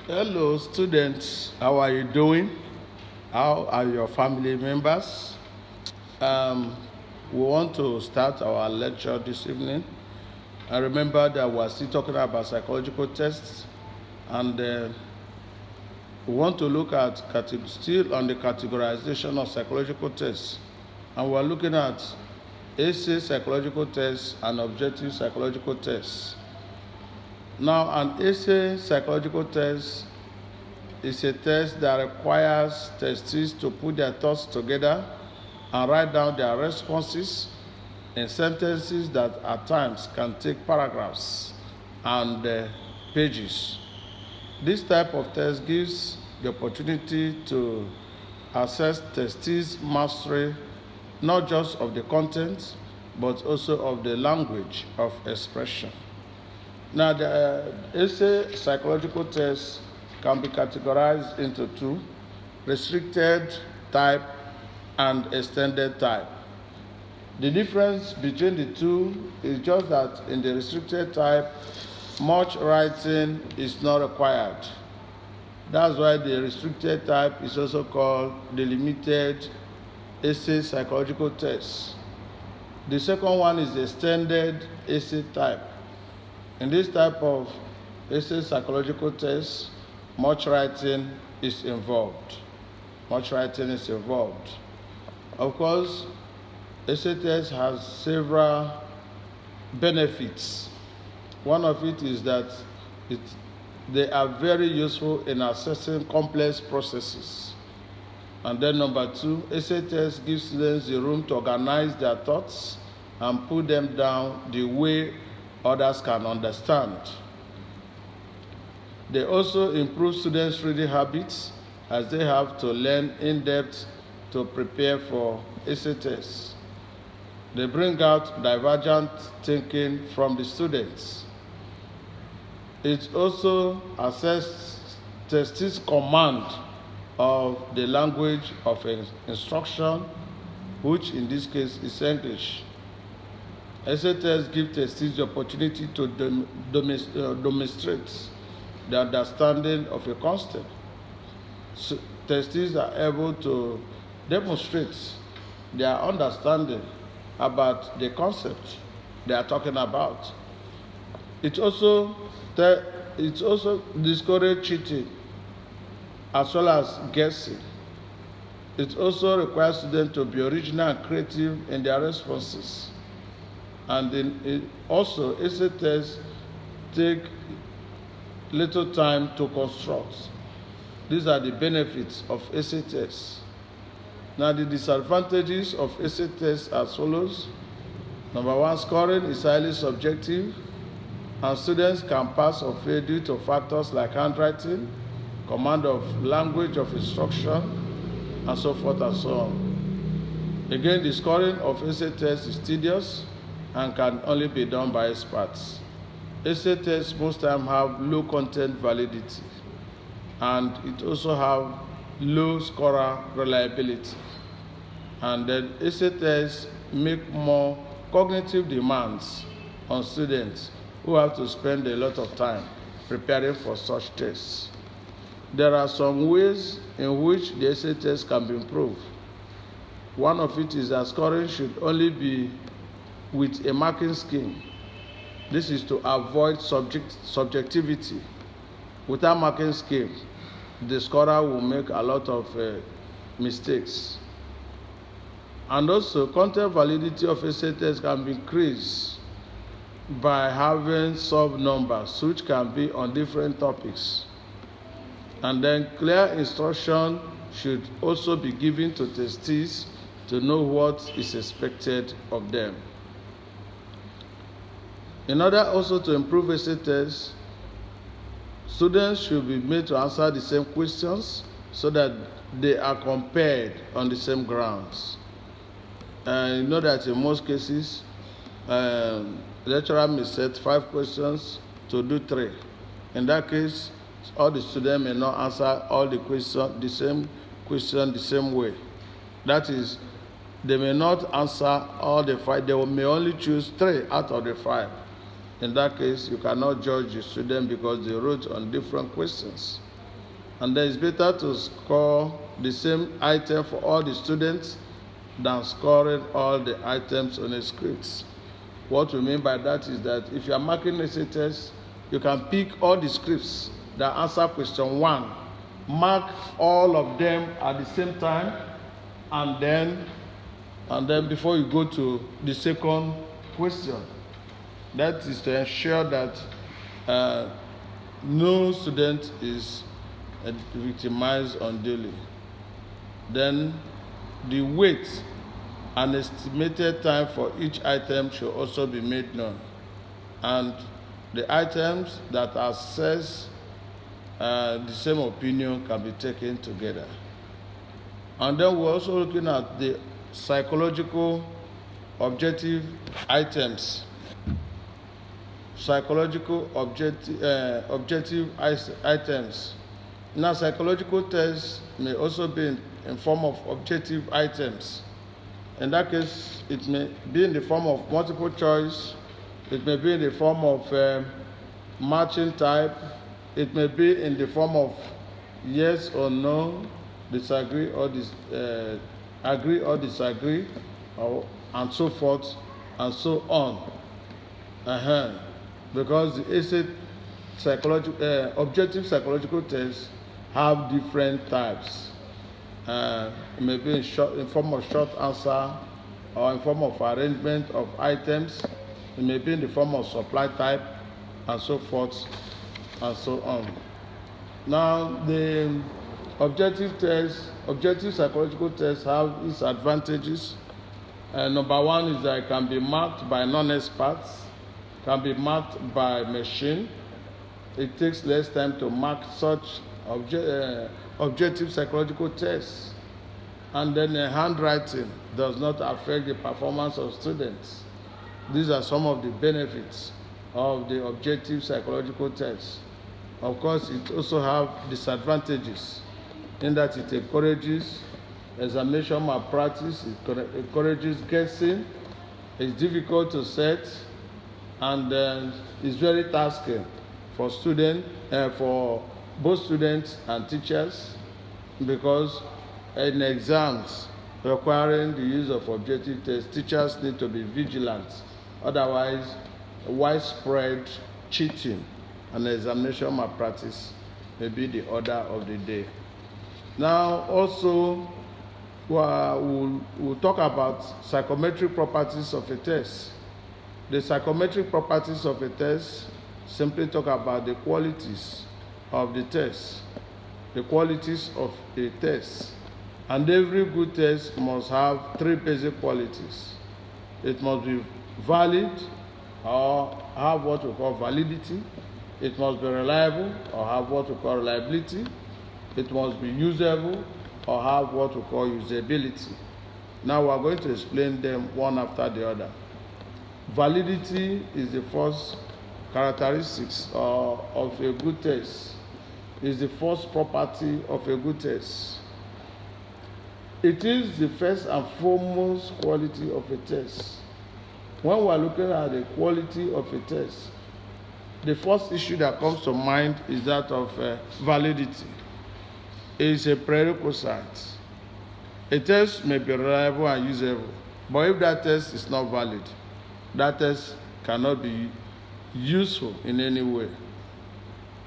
Hello, students. How are you doing? How are your family members? We want to start our lecture this evening. I remember that we're still talking about psychological tests, and we want to look at still on the categorization of psychological tests, and we're looking at essay psychological tests and objective psychological tests. Now, an essay psychological test is a test that requires testees to put their thoughts together and write down their responses in sentences that at times can take paragraphs and pages. This type of test gives the opportunity to assess testees' mastery not just of the content but also of the language of expression. Now, the essay psychological test can be categorized into two: restricted type and extended type. The difference between the two is just that in the restricted type, much writing is not required. That's why the restricted type is also called the limited essay psychological test. The second one is the extended essay type. In this type of essay psychological test, much writing is involved. Much writing is involved. Of course, essay test has several benefits. One of it is that they are very useful in assessing complex processes. And then number two, essay test gives students the room to organize their thoughts and put them down the way others can understand. They also improve students' reading habits as they have to learn in depth to prepare for essay tests. They bring out divergent thinking from the students. It also assesses testees' command of the language of instruction, which in this case is English. Essay tests give testees the opportunity to demonstrate the understanding of a concept. So, testees are able to demonstrate their understanding about the concept they are talking about. It also discourages cheating as well as guessing. It also requires students to be original and creative in their responses. And also, essay tests take little time to construct. These are the benefits of essay tests. Now, the disadvantages of essay tests are as follows. Number one, scoring is highly subjective, and students can pass or fail due to factors like handwriting, command of language of instruction, and so forth and so on. Again, the scoring of essay tests is tedious and can only be done by experts. Essay tests most times have low content validity, and it also have low scorer reliability. And then essay tests make more cognitive demands on students who have to spend a lot of time preparing for such tests. There are some ways in which the essay test can be improved. One of it is that scoring should only be with a marking scheme. This is to avoid subjectivity. Without marking scheme, the scorer will make a lot of mistakes. And also, content validity of essay tests can be increased by having sub-numbers which can be on different topics. And then clear instruction should also be given to testees to know what is expected of them. In order also to improve essay tests, students should be made to answer the same questions so that they are compared on the same grounds. And you know that in most cases, lecturer may set 5 questions to do 3. In that case, all the students may not answer all the questions, the same way. That is, they may not answer all the 5. They may only choose 3 out of the 5. In that case, you cannot judge the student because they wrote on different questions. And then it's better to score the same item for all the students than scoring all the items on a script. What we mean by that is that if you are marking essay test, you can pick all the scripts that answer question 1, mark all of them at the same time, and then before you go to the second question. That is to ensure that no student is victimized unduly. Then the weight and estimated time for each item should also be made known. And the items that assess the same opinion can be taken together. And then we're also looking at the psychological objective items. Psychological objective items. Now, psychological tests may also be in form of objective items. In that case, it may be in the form of multiple choice, it may be in the form of matching type, it may be in the form of yes or no, disagree or agree or disagree, and so forth and so on. Because the essay objective psychological tests have different types. It may be in form of short answer or in form of arrangement of items. It may be in the form of supply type and so forth and so on. Now, the objective psychological tests have its advantages. Number one is that it can be marked by non-experts, can be marked by machine. It takes less time to mark such objective psychological tests. And then handwriting does not affect the performance of students. These are some of the benefits of the objective psychological tests. Of course, it also has disadvantages in that it encourages examination malpractice, it encourages guessing, it's difficult to set, and it's very tasking for for both students and teachers, because in exams requiring the use of objective tests, teachers need to be vigilant. Otherwise, widespread cheating and examination malpractice may be the order of the day. Now, also, we'll talk about psychometric properties of a test. The psychometric properties of a test simply talk about the qualities of the test, the qualities of a test. And every good test must have 3 basic qualities. It must be valid or have what we call validity. It must be reliable or have what we call reliability. It must be usable or have what we call usability. Now we are going to explain them one after the other. Validity is the first characteristics of a good test. Is the first property of a good test. It is the first and foremost quality of a test. When we are looking at the quality of a test, the first issue that comes to mind is that of validity. It is a prerequisite. A test may be reliable and usable, but if that test is not valid, that test cannot be useful in any way.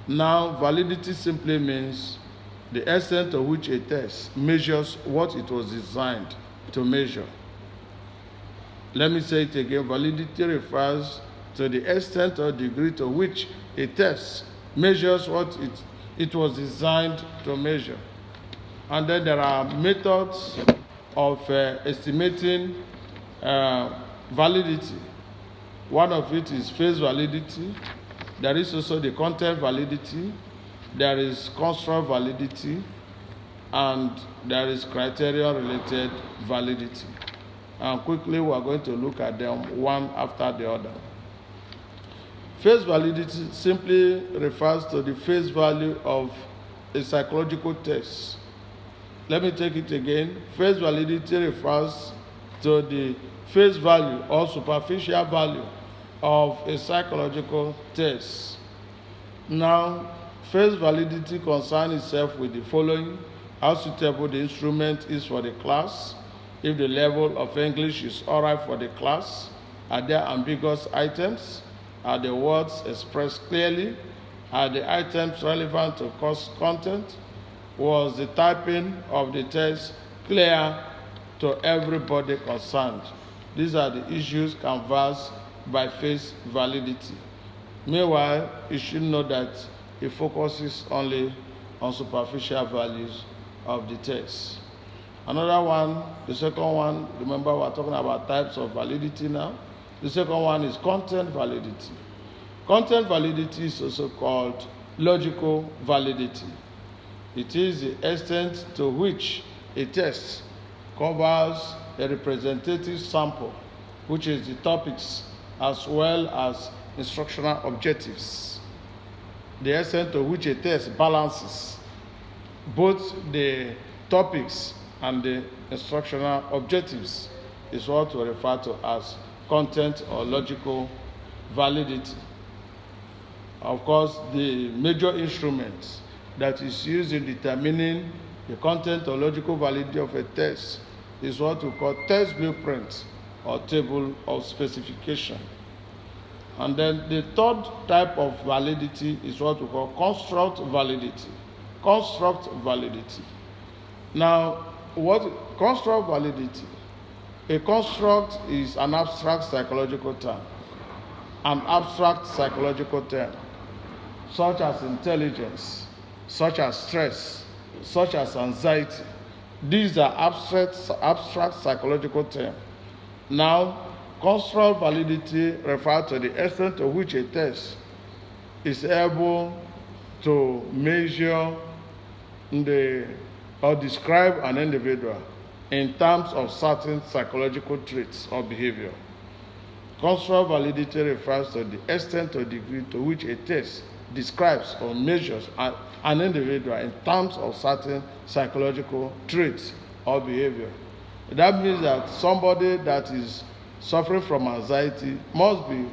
Now, validity simply means the extent to which a test measures what it was designed to measure. Let me say it again. Validity refers to the extent or degree to which a test measures what it was designed to measure. And then there are methods of estimating validity. One of it is phase validity. There is also the content validity. There is construct validity. And there is criteria-related validity. And quickly we are going to look at them one after the other. Phase validity simply refers to the face value of a psychological test. Let me take it again. Face validity refers to the face value or superficial value of a psychological test. Now, First, validity concerns itself with the following: how suitable the instrument is for the class, if the level of English is all right for the class, are there ambiguous items, are the words expressed clearly, are the items relevant to course content, was the typing of the text clear to everybody concerned. These are the issues canvassed by face validity. Meanwhile, you should know that it focuses only on superficial values of the text. Another one, the second one, remember we're talking about types of validity now. The second one is content validity. Content validity is also called logical validity. It is the extent to which a text covers a representative sample, which is the topics as well as instructional objectives. The extent to which a text balances both the topics and the instructional objectives is what we refer to as content or logical validity. Of course, the major instrument that is used in determining the content or logical validity of a text is what we call text blueprint or table of specification. And then the third type of validity is what we call construct validity. Construct validity. Now, what construct validity? A construct is an abstract psychological term. An abstract psychological term, such as intelligence, such as stress, such as anxiety. These are abstract psychological terms. Now, construct validity refers to the extent to which a test is able to measure or describe an individual in terms of certain psychological traits or behavior. Construct validity refers to the extent or degree to which a test describes or measures an individual in terms of certain psychological traits or behavior. That means that somebody that is suffering from anxiety must be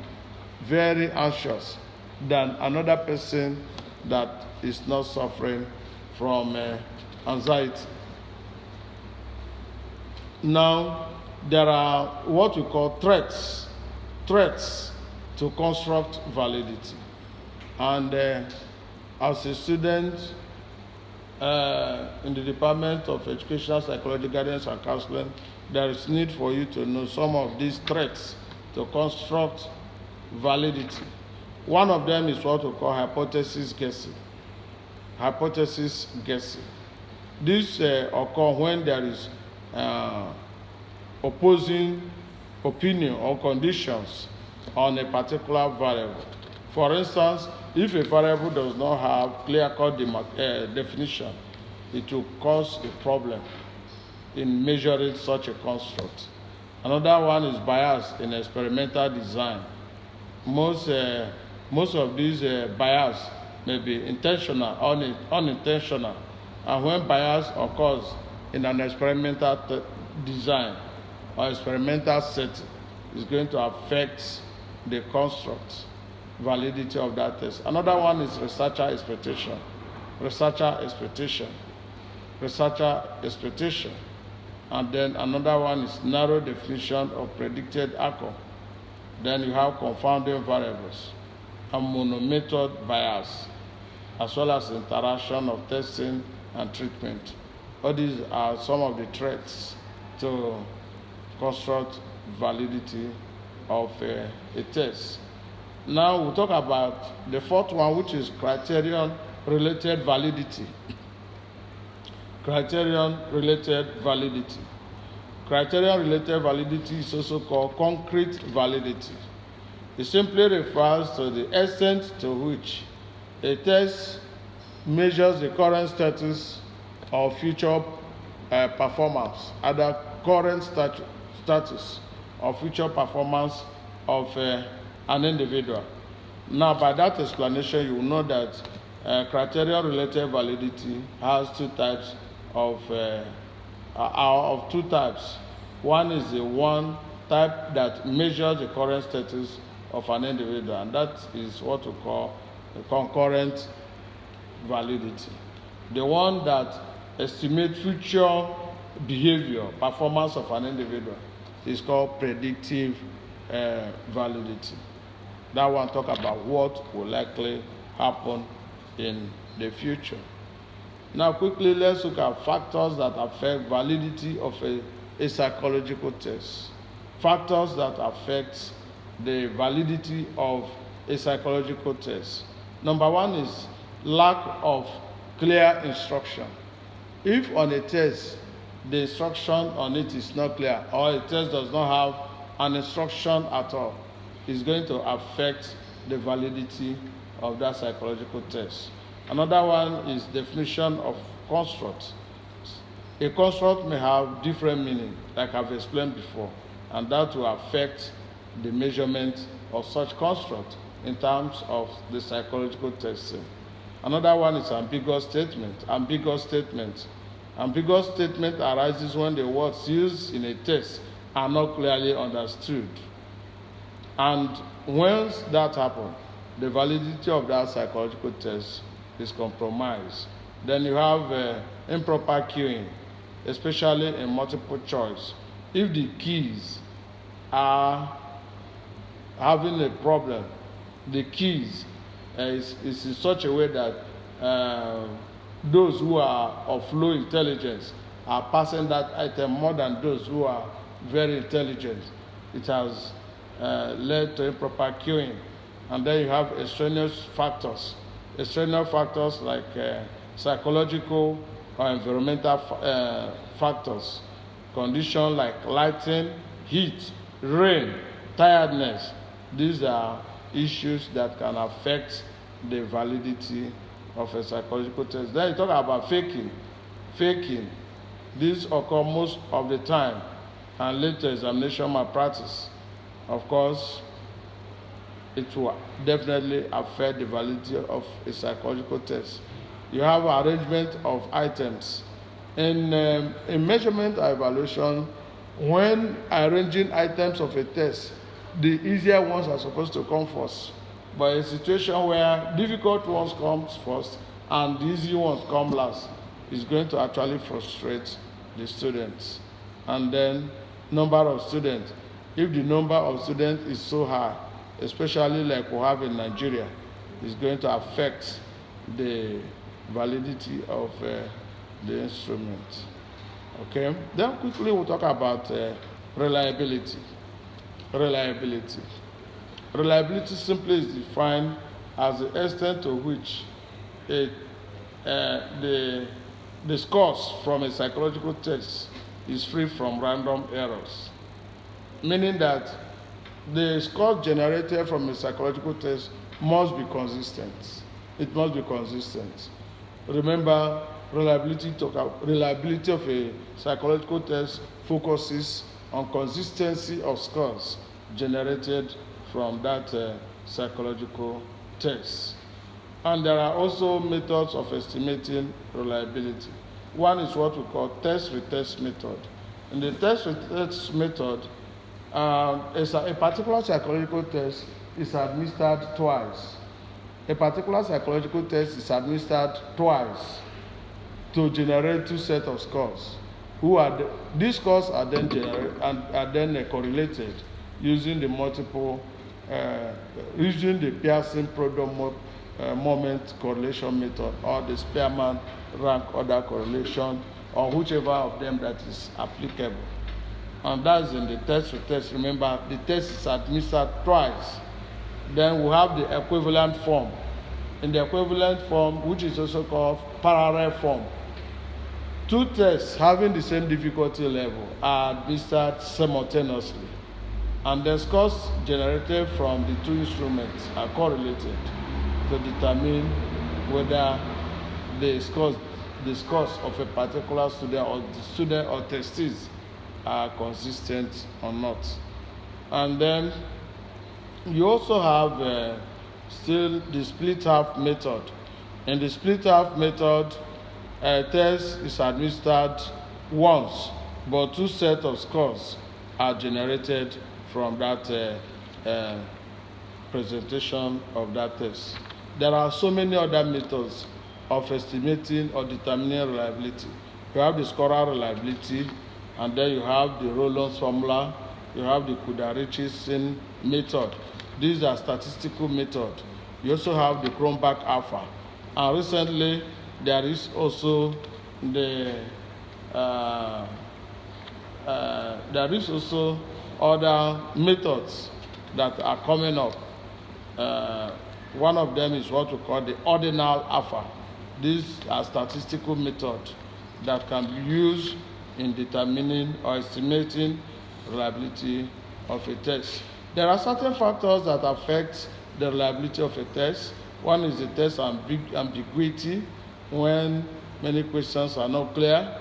very anxious than another person that is not suffering from anxiety. Now, there are what we call threats to construct validity. And as a student in the Department of Educational Psychology, Guidance and Counseling, there is need for you to know some of these threats to construct validity. One of them is what we call hypothesis guessing. Hypothesis guessing. This occurs when there is opposing opinion or conditions on a particular variable. For instance, if a variable does not have clear-cut definition, it will cause a problem in measuring such a construct. Another one is bias in experimental design. Most of these bias may be intentional or unintentional, and when bias occurs in an experimental design or experimental setting, it's going to affect the construct validity of that test. Another one is researcher expectation. And then another one is narrow definition of predicted outcome. Then you have confounding variables and monomethod bias, as well as interaction of testing and treatment. All these are some of the threats to construct validity of a test. Now we'll talk about the fourth one, which is criterion-related validity. Criterion-related validity. Criterion-related validity is also called concrete validity. It simply refers to the extent to which a test measures the current status of future performance, either current status or future performance of an individual. Now, by that explanation, you will know that criterion-related validity has two types of two types. One is the one type that measures the current status of an individual, and that is what we call a concurrent validity. The one that estimates future behavior, performance of an individual is called predictive validity. That one talk about what will likely happen in the future. Now quickly let's look at factors that affect validity of a psychological test. Factors that affect the validity of a psychological test. Number one is lack of clear instruction. If on a test the instruction on it is not clear, or a test does not have an instruction at all, it's going to affect the validity of that psychological test. Another one is definition of construct. A construct may have different meaning, like I've explained before, and that will affect the measurement of such construct in terms of the psychological testing. Another one is ambiguous statement. Ambiguous statement arises when the words used in a test are not clearly understood. And once that happens, the validity of that psychological test is compromised. Then you have improper cueing, especially in multiple choice. If the keys are having a problem, the keys is in such a way that those who are of low intelligence are passing that item more than those who are very intelligent. It has led to improper cueing. And then you have extraneous factors. Extraneous factors like psychological or environmental factors. Conditions like lighting, heat, rain, tiredness. These are issues that can affect the validity of a psychological test. Then you talk about faking. Faking. This occurs most of the time and lead to examination malpractice. Of course, it will definitely affect the validity of a psychological test. You have arrangement of items. In measurement or evaluation, when arranging items of a test, the easier ones are supposed to come first. But a situation where difficult ones come first and the easy ones come last is going to actually frustrate the students. And then number of students. If the number of students is so high, especially like we have in Nigeria, it's going to affect the validity of the instrument. Okay. Then quickly we'll talk about reliability. Reliability. Reliability simply is defined as the extent to which the scores from a psychological test is free from random errors. Meaning that the score generated from a psychological test must be consistent. It must be consistent. Remember, reliability of a psychological test focuses on consistency of scores generated from that psychological test. And there are also methods of estimating reliability. One is what we call test-retest method. In the test-retest method, a particular psychological test is administered twice. A particular psychological test is administered twice to generate two sets of scores. These scores are then generated and are then correlated using the using the Pearson product moment correlation method or the Spearman rank order correlation, or whichever of them that is applicable. And that's in the test-retest. Remember, the test is administered twice. Then we have the equivalent form. In the equivalent form, which is also called parallel form, two tests having the same difficulty level are administered simultaneously. And the scores generated from the two instruments are correlated to determine whether the scores of a particular student or testees are consistent or not. And then you also have still the split half method. In the split half method, a test is administered once, but two sets of scores are generated from that presentation of that test. There are so many other methods of estimating or determining reliability. You have the scorer reliability, and then you have the Rowland's formula, you have the Categorization method. These are statistical methods. You also have the Cronbach alpha. And recently, there is also other methods that are coming up. One of them is what we call the ordinal alpha. These are statistical methods that can be used in determining or estimating reliability of a test. There are certain factors that affect the reliability of a test. One is the test ambiguity, when many questions are not clear.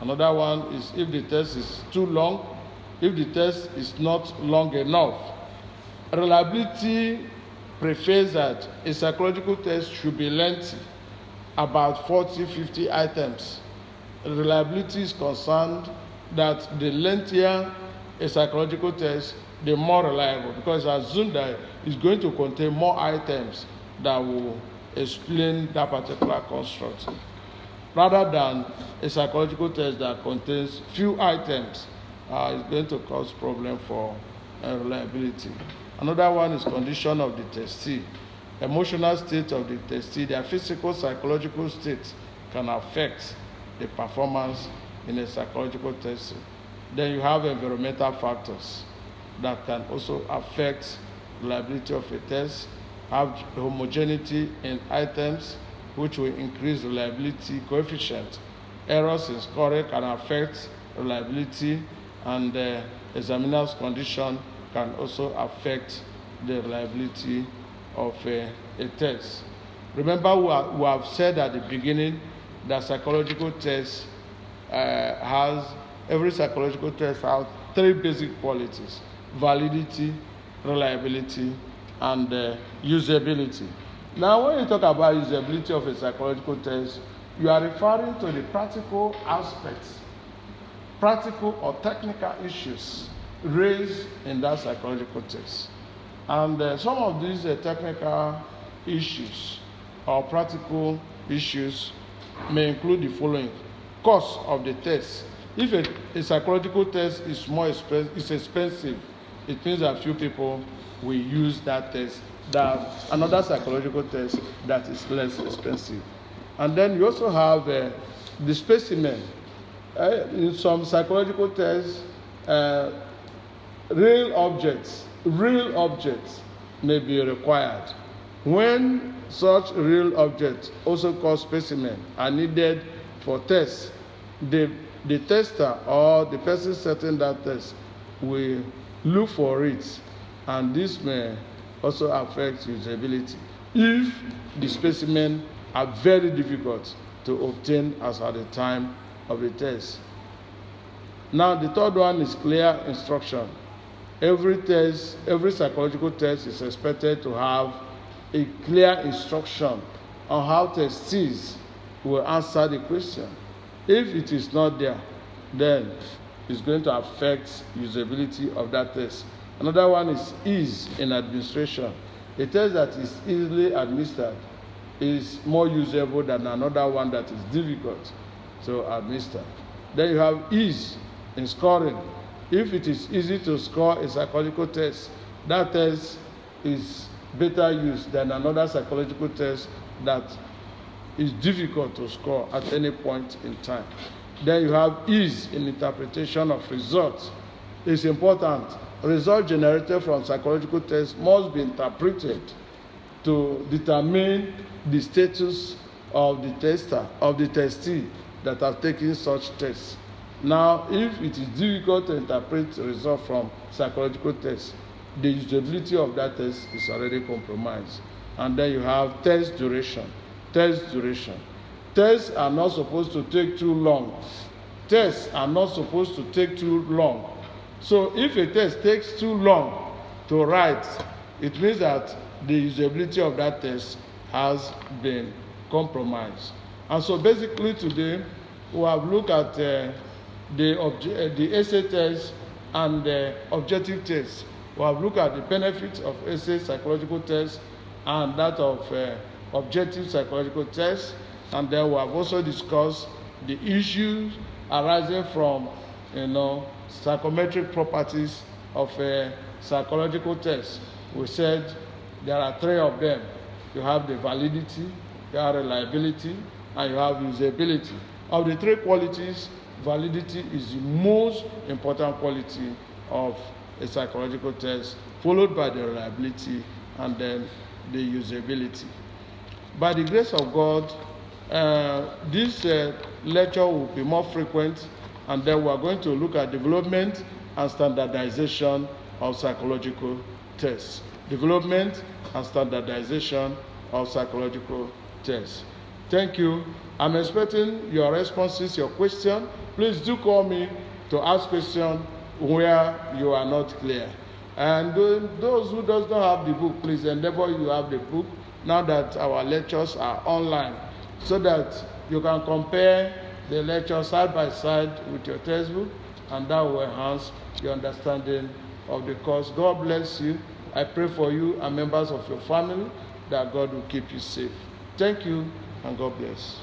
Another one is if the test is too long, if the test is not long enough. Reliability prefers that a psychological test should be lengthy, about 40-50 items. Reliability is concerned that the lengthier a psychological test, the more reliable, because it's assumed that it's going to contain more items that will explain that particular construct, rather than a psychological test that contains few items. It's going to cause problem for reliability. Another one is condition of the testee. Emotional state of the testee, their physical, psychological state can affect the performance in a psychological test. Then you have environmental factors that can also affect reliability of a test. Have homogeneity in items, which will increase reliability coefficient. Errors in scoring can affect reliability, and the examiner's condition can also affect the reliability of a test. Remember, we have said at the beginning that psychological test every psychological test has three basic qualities: validity, reliability, and usability. Now, when you talk about usability of a psychological test, you are referring to the practical aspects, practical or technical issues raised in that psychological test. And some of these technical issues or practical issues may include the following: cost of the test. If a psychological test is is expensive, it means that few people will use that test than another psychological test that is less expensive. And then you also have the specimen. In some psychological tests, real objects may be required. When such real objects, also called specimen, are needed for tests, the tester or the person setting that test will look for it, and this may also affect usability if the specimen are very difficult to obtain as at the time of the test. Now, the third one is clear instruction. Every psychological test is expected to have a clear instruction on how testees will answer the question. If it is not there, then it's going to affect usability of that test. Another one is ease in administration. A test that is easily administered is more usable than another one that is difficult to administer. Then you have ease in scoring. If it is easy to score a psychological test, that test is better used than another psychological test that is difficult to score at any point in time. Then you have ease in interpretation of results. It's important. Results generated from psychological tests must be interpreted to determine the status of the tester, of the testee that have taken such tests. Now, if it is difficult to interpret results from psychological tests, the usability of that test is already compromised. And then you have test duration. Tests are not supposed to take too long. So if a test takes too long to write, it means that the usability of that test has been compromised. And so basically today, we have looked at the essay test and the objective test. We have looked at the benefits of essay psychological test and that of objective psychological test. And then we have also discussed the issues arising from, psychometric properties of a psychological test. We said there are three of them. You have the validity, you have reliability, and you have usability. Of the three qualities, validity is the most important quality of a psychological test, followed by the reliability and then the usability. By the grace of God, this lecture will be more frequent, and then we are going to look at development and standardization of psychological tests. Development and standardization of psychological tests. Thank you. I'm expecting your responses, your questions. Please do call me to ask questions where you are not clear. And those who does not have the book, please endeavor you have the book now that our lectures are online, so that you can compare the lectures side by side with your textbook, and that will enhance your understanding of the course. God bless you. I pray for you and members of your family that God will keep you safe. Thank you, and God bless.